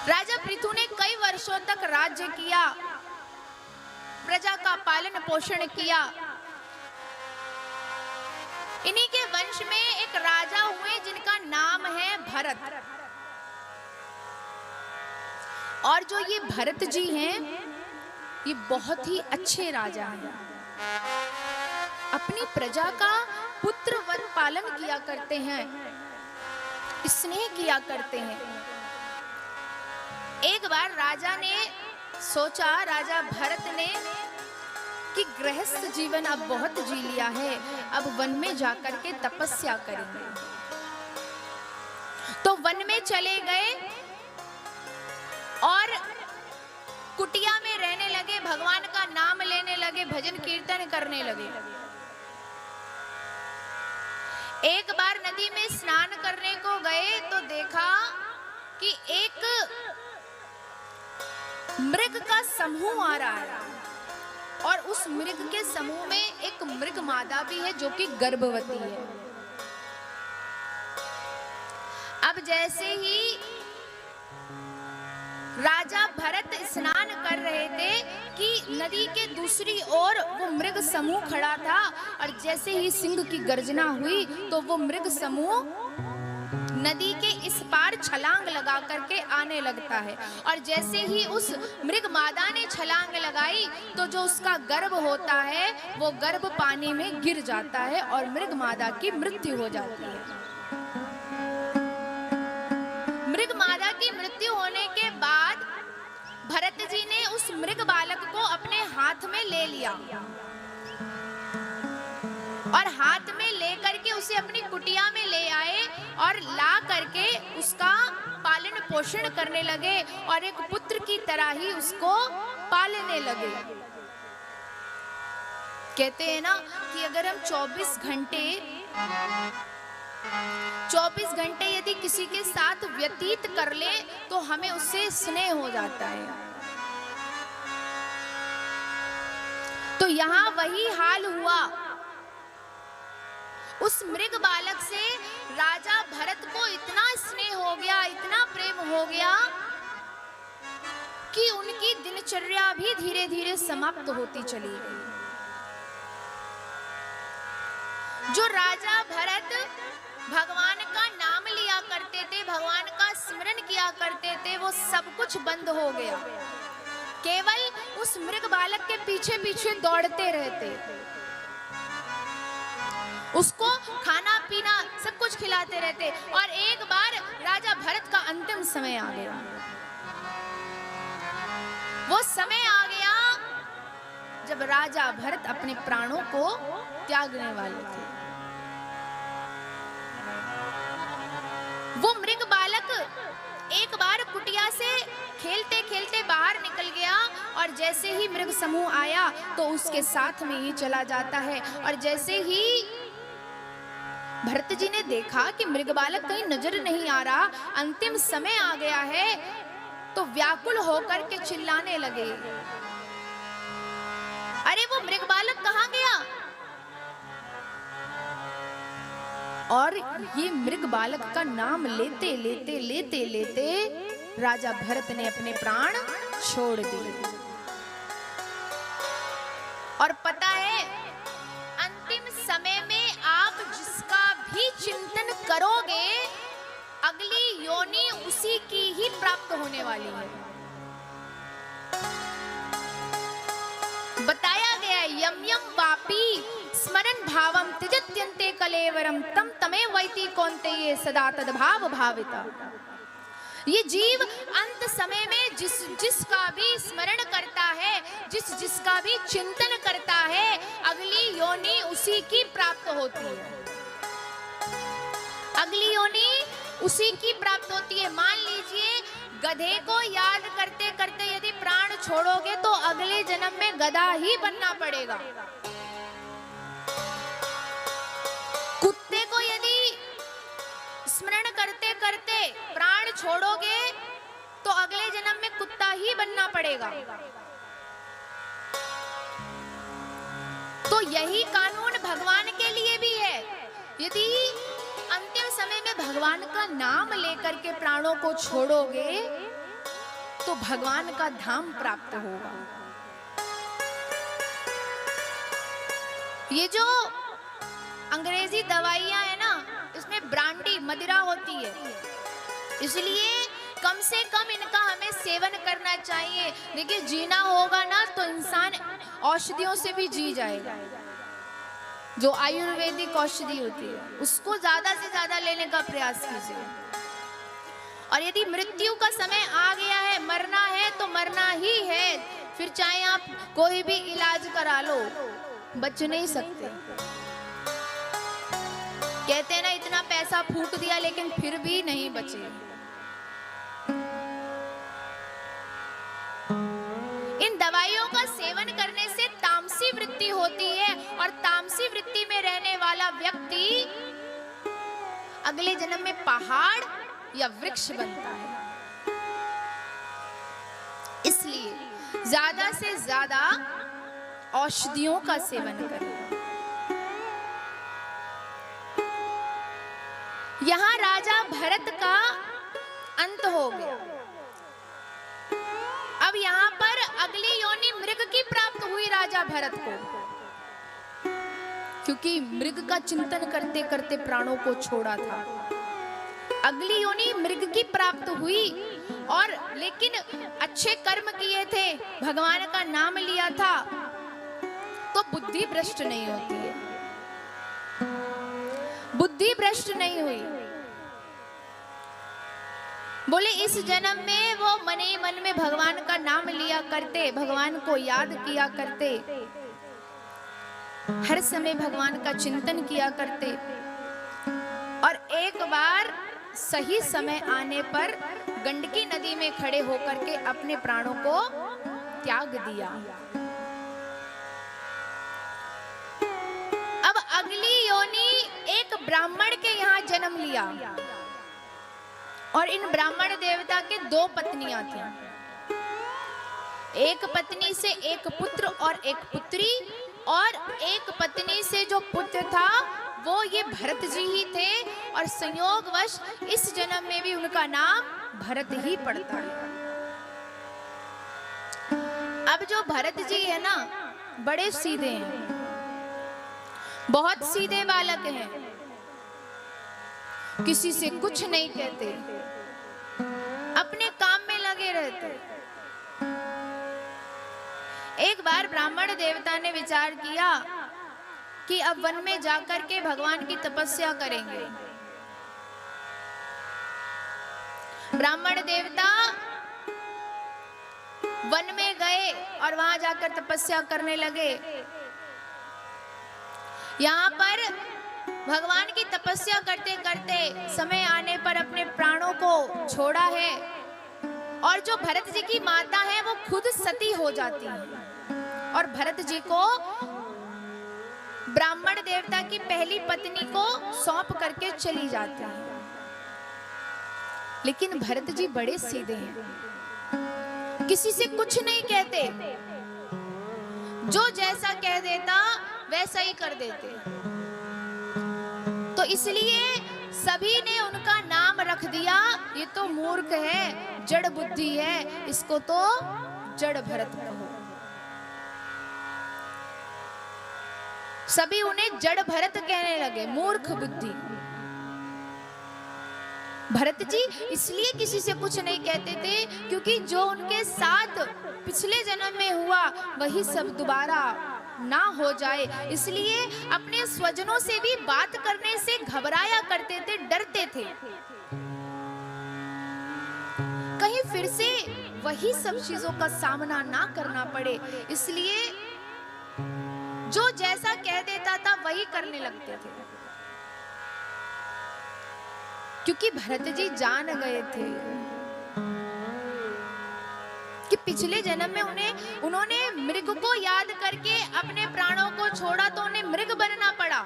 राजा पृथु ने कई वर्षों तक राज्य किया, प्रजा का पालन पोषण किया। इन्हीं के वंश में एक राजा हुए जिनका नाम है भरत। और जो ये भरत जी हैं, ये बहुत ही अच्छे राजा हैं। अपनी प्रजा का पुत्रवत पालन किया करते हैं, स्नेह किया करते हैं। एक बार राजा ने सोचा, राजा भरत ने, कि गृहस्थ जीवन अब बहुत जी लिया है, अब वन में जाकर के तपस्या करेंगे। तो वन में चले गए और कुटिया में रहने लगे, भगवान का नाम लेने लगे, भजन कीर्तन करने लगे। एक बार नदी में स्नान करने को गए तो देखा कि एक मृग का समूह आ रहा है और उस मृग के समूह में एक मृग मादा भी है जो कि गर्भवती है। अब जैसे ही राजा भरत स्नान कर रहे थे कि नदी के दूसरी ओर वो मृग समूह खड़ा था, और जैसे ही सिंह की गर्जना हुई तो वो मृग समूह नदी के इस पार छलांग लगा करके आने लगता है। और जैसे ही उस मृग मादा ने छलांग लगाई तो जो उसका गर्भ होता है वो गर्भ पानी में गिर जाता है और मृग मादा की मृत्यु हो जाती है। मृग मादा की मृत्यु होने के बाद भरत जी ने उस मृग बालक को अपने हाथ में ले लिया और हाथ में लेकर के उसे अपनी कुटिया में ले आए और ला करके उसका पालन पोषण करने लगे और एक पुत्र की तरह ही उसको पालने लगे। कहते हैं ना कि अगर हम 24 घंटे यदि किसी के साथ व्यतीत कर ले तो हमें उससे स्नेह हो जाता है। तो यहाँ वही हाल हुआ। उस मृग बालक से राजा भरत को इतना स्नेह हो गया, इतना प्रेम हो गया कि उनकी दिनचर्या भी धीरे धीरे समाप्त होती चली गई। जो राजा भरत भगवान का नाम लिया करते थे, भगवान का स्मरण किया करते थे, वो सब कुछ बंद हो गया। केवल उस मृग बालक के पीछे पीछे दौड़ते रहते, उसको खाना पीना सब कुछ खिलाते रहते। और एक बार राजा भरत का अंतिम समय आ गया। वो समय आ गया जब राजा भरत अपने प्राणों को त्यागने वाले थे। वो मृग बालक एक बार कुटिया से खेलते खेलते बाहर निकल गया और जैसे ही मृग समूह आया तो उसके साथ में ही चला जाता है। और जैसे ही भरत जी ने देखा कि मृग बालक कहीं नजर नहीं आ रहा, अंतिम समय आ गया है, तो व्याकुल होकर के चिल्लाने लगे, अरे वो मृग बालक कहाँ गया? और ये मृग बालक का नाम लेते लेते लेते लेते राजा भरत ने अपने प्राण छोड़ दिए। और पता है, अंतिम समय में आप जिसका भी चिंतन करोगे, अगली योनि उसी की ही प्राप्त होने वाली है। बताया गया, यम यम वापी स्मरण भावम त्यजत्यन्ते कलेवरम तम तमे वैति कौन्तेय सदा तद्भाव भाविता। ये जीव अंत समय में जिसका भी स्मरण करता है, जिसका भी चिंतन करता है, अगली योनि उसी की प्राप्त होती है। अगली योनि उसी की प्राप्त होती है। मान लीजिए गधे को याद करते करते यदि प्राण छोड़ोगे तो अगले जन्म में गधा ही बनना पड़ेगा। कुत्ते को यदि स्मरण करते करते प्राण छोड़ोगे तो अगले जन्म में कुत्ता ही बनना पड़ेगा। तो यही कानून भगवान के लिए भी है। यदि अंतिम समय में भगवान का नाम लेकर के प्राणों को छोड़ोगे तो भगवान का धाम प्राप्त होगा। ये जो अंग्रेजी दवाइयां है ना, इसमें ब्रांडी मदिरा होती है, इसलिए कम से कम इनका हमें सेवन करना चाहिए। देखिए, जीना होगा ना तो इंसान औषधियों से भी जी जाएगा। जो आयुर्वेदिक औषधि होती है उसको ज्यादा से ज्यादा लेने का प्रयास कीजिए। और यदि मृत्यु का समय आ गया है, मरना है तो मरना ही है, फिर चाहे आप कोई भी इलाज करा लो, बच नहीं सकते। कहते हैं ना, इतना पैसा फूंक दिया लेकिन फिर भी नहीं बचे। इन दवाइयों का सेवन करने से तामसी वृत्ति होती है और तामसी वृत्ति में रहने वाला व्यक्ति अगले जन्म में पहाड़ या वृक्ष बनता है। इसलिए ज्यादा से ज्यादा औषधियों का सेवन करें। यहां राजा भरत का अंत हो गया। अब यहाँ पर अगली योनि मृग की प्राप्त हुई राजा भरत को, क्योंकि मृग का चिंतन करते करते प्राणों को छोड़ा था। अगली योनि मृग की प्राप्त हुई, और लेकिन अच्छे कर्म किए थे, भगवान का नाम लिया था, तो बुद्धि भ्रष्ट नहीं होती है, बुद्धि भ्रष्ट नहीं हुई। बोले इस जन्म में वो मन ही मन में भगवान का नाम लिया करते, भगवान को याद किया करते, हर समय भगवान का चिंतन किया करते, और एक बार सही समय आने पर गंडकी नदी में खड़े होकर के अपने प्राणों को त्याग दिया। अब अगली योनि एक ब्राह्मण के यहाँ जन्म लिया, और इन ब्राह्मण देवता के दो पत्नियां थी। एक पत्नी से एक पुत्र और एक पुत्री, और एक पत्नी से जो पुत्र था वो ये भरत जी ही थे, और संयोगवश इस जन्म में भी उनका नाम भरत ही पड़ता है। अब जो भरत जी है ना, बड़े सीधे हैं, बहुत सीधे बालक हैं, किसी से कुछ नहीं कहते, अपने काम में लगे रहते। एक बार ब्राह्मण देवता ने विचार किया कि अब वन में जाकर के भगवान की तपस्या करेंगे। ब्राह्मण देवता वन में गए और वहां जाकर तपस्या करने लगे। यहाँ पर भगवान की तपस्या करते करते समय आने पर अपने प्राणों को छोड़ा है, और जो भरत जी की माता है वो खुद सती हो जाती है, और भरत जी को ब्राह्मण देवता की पहली पत्नी को सौंप करके चली जाती है। लेकिन भरत जी बड़े सीधे हैं, किसी से कुछ नहीं कहते, जो जैसा कह देता वैसा ही कर देते। तो इसलिए सभी ने उनका नाम रख दिया, ये तो मूर्ख है, जड़ बुद्धि है, इसको तो जड़ भरत कहो। सभी उन्हें जड़ भरत कहने लगे, मूर्ख बुद्धि। भरत जी इसलिए किसी से कुछ नहीं कहते थे क्योंकि जो उनके साथ पिछले जन्म में हुआ वही सब दोबारा ना हो जाए, इसलिए अपने स्वजनों से भी बात करने से घबराया करते थे, डरते थे कहीं फिर से वही सब चीजों का सामना ना करना पड़े। इसलिए जो जैसा कह देता था वही करने लगते थे, क्योंकि भरत जी जान गए थे कि पिछले जन्म में उन्होंने मृग को याद करके अपने प्राणों को छोड़ा, तो उन्हें मृग बनना पड़ा।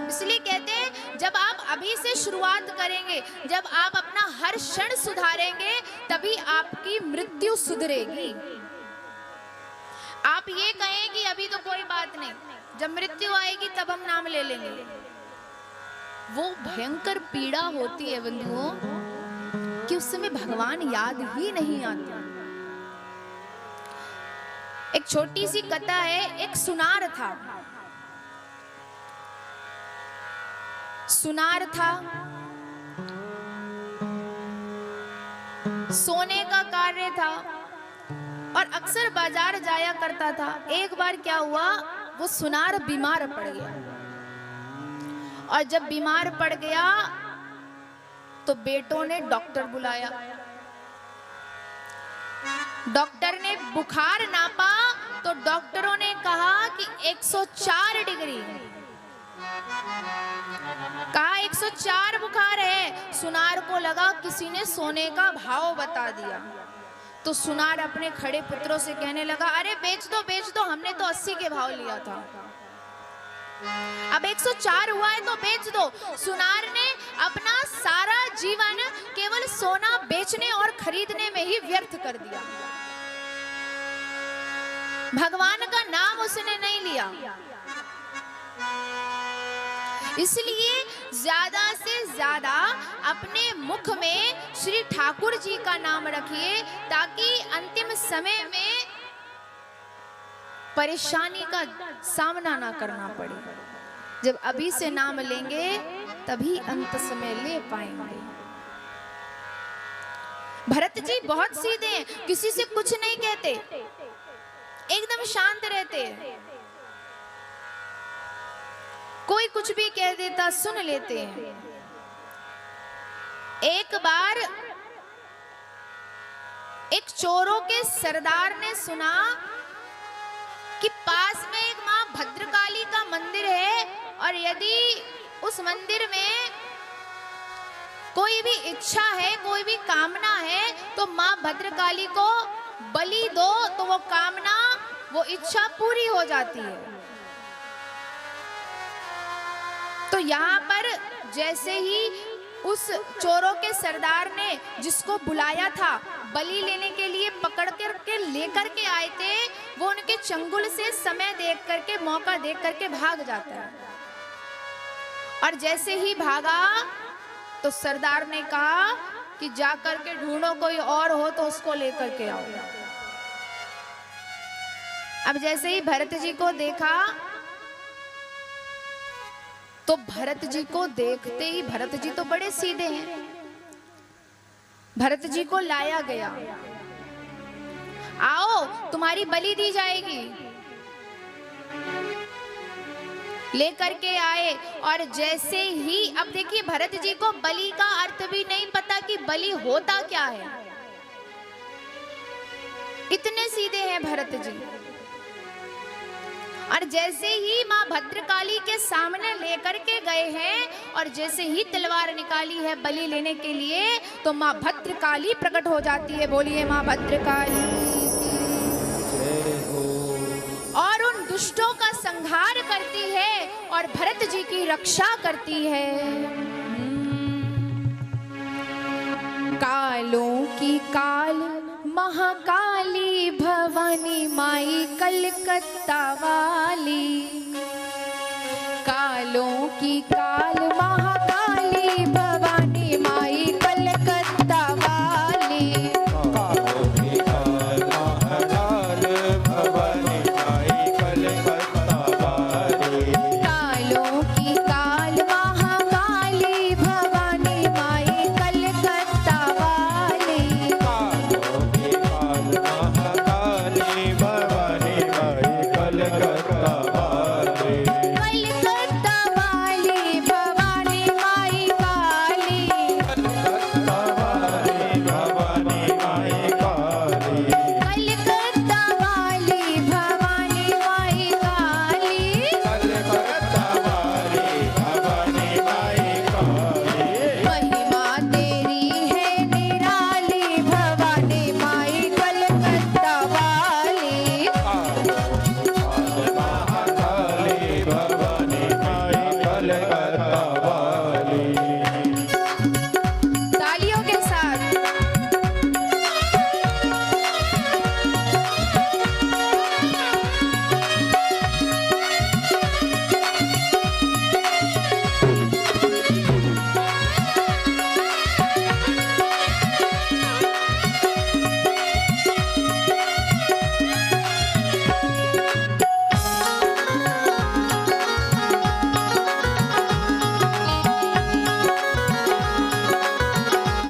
इसलिए कहते हैं जब आप अभी से शुरुआत करेंगे, जब आप अपना हर क्षण सुधारेंगे, तभी आपकी मृत्यु सुधरेगी। आप ये कहें कि अभी तो कोई बात नहीं, जब मृत्यु आएगी तब हम नाम ले लेंगे, वो भयंकर पीड़ा होती है बंधुओं। कि उस समय भगवान याद ही नहीं आते। एक छोटी सी कथा है। एक सुनार था, सोने का कार्य था और अक्सर बाजार जाया करता था। एक बार क्या हुआ, वो सुनार बीमार पड़ गया और जब बीमार पड़ गया तो बेटों ने डॉक्टर बुलाया। डॉक्टर ने बुखार नापा तो डॉक्टरों ने कहा कि 104 डिग्री। कहा 104 बुखार है। सुनार को लगा किसी ने सोने का भाव बता दिया, तो सुनार अपने खड़े पुत्रों से कहने लगा, अरे बेच दो, हमने तो 80 के भाव लिया था, अब 104 हुआ है तो बेच दो। सुनार ने अपना सारा जीवन केवल सोना बेचने और खरीदने में ही व्यर्थ कर दिया। भगवान का नाम उसने नहीं लिया। इसलिए ज्यादा से ज्यादा अपने मुख में श्री ठाकुर जी का नाम रखिए, ताकि अंतिम समय में परेशानी का सामना ना करना पड़े। जब अभी से नाम लेंगे तभी अंत समय ले पाएंगे। भरत जी बहुत सीधे हैं, किसी से कुछ नहीं कहते, एकदम शांत रहते हैं। कोई कुछ भी कह देता सुन लेते हैं। एक बार एक चोरों के सरदार ने सुना कि पास में एक मां भद्रकाली का मंदिर है और यदि उस मंदिर में कोई भी इच्छा है, कोई भी कामना है तो मां भद्रकाली को बलि दो तो वो कामना, वो इच्छा पूरी हो जाती है। तो यहाँ पर जैसे ही उस चोरों के सरदार ने जिसको बुलाया था बलि लेने के लिए पकड़ करके लेकर के आए थे, वो उनके चंगुल से समय देख करके, मौका देख करके भाग जाता है। और जैसे ही भागा तो सरदार ने कहा कि जाकर के ढूंढो, कोई और हो तो उसको लेकर के आओ। अब जैसे ही भरत जी को देखा तो भरत जी को देखते ही, भरत जी तो बड़े सीधे हैं, भरत जी को लाया गया। आओ तुम्हारी बलि दी जाएगी। लेकर के आए और जैसे ही, अब देखिए भरत जी को बलि का अर्थ भी नहीं पता कि बलि होता क्या है, इतने सीधे हैं भरत जी। और जैसे ही मां भद्रकाली के सामने लेकर के गए हैं और जैसे ही तलवार निकाली है बलि लेने के लिए, तो मां भद्रकाली प्रकट हो जाती है। बोलिए मां भद्रकाली और उन दुष्टों का संहार करती है और भरत जी की रक्षा करती है। कालों की काल महाकाली भवानी माई कलकत्ता वाली, कालों की काल